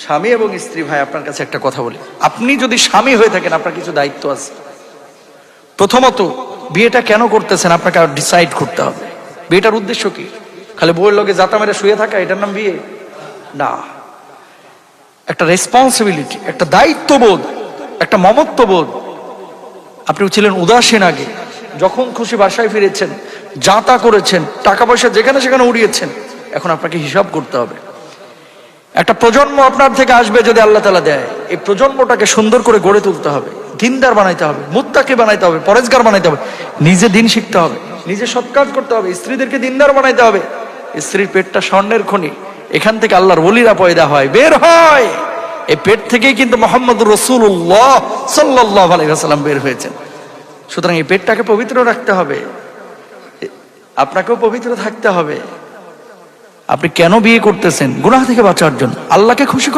স্বামী এবং স্ত্রী ভাই, আপনার কাছে একটা কথা বলি। আপনি যদি স্বামী হয়ে থাকেন, আপনার কিছু দায়িত্ব আছে। প্রথমত, বিয়েটা কেন করতেছেন আপনাকে ডিসাইড করতে হবে। বিয়েটার উদ্দেশ্য কি? খালি বউয়ের লগে জাতা মেরে শুয়ে থাকা, এটার নাম বিয়ে না। একটা রেসপন্সিবিলিটি, একটা দায়িত্ববোধ, একটা মমত্ববোধ। আপনি ছিলেন উদাসীন আগে, যখন খুশি বাসায় ফিরেছেন, যাতা করেছেন, টাকা পয়সা যেখানে সেখানে উড়িয়েছেন। এখন আপনাকে হিসাব করতে হবে। একটা প্রজন্ম আপনার থেকে আসবে যদি আল্লাহ তাআলা দেয়, এই প্রজন্মটাকে সুন্দর করে গড়ে তুলতে হবে, দিনদার বানাইতে হবে, মুত্তাকি বানাইতে হবে, পরেজগার বানাইতে হবে, নিজে দিন শিখতে হবে, নিজে সৎ কাজ করতে হবে, স্ত্রীদেরকে দিনদার বানাইতে হবে। স্ত্রীর পেটটা স্বর্ণের খনি, এখান থেকে আল্লাহর ওলিরা পয়দা হয়, বের হয়। এই পেট থেকেই কিন্তু মুহাম্মদুর রাসূলুল্লাহ সাল্লাল্লাহু আলাইহি ওয়াসাল্লাম বের হয়েছেন। সুতরাং এই পেটটাকে পবিত্র রাখতে হবে, আপনাকেও পবিত্র থাকতে হবে। আপনি কেন বিয়ে করতেছেন? গুনাহ থেকে বাঁচার জন্য, আল্লাহকে খুশি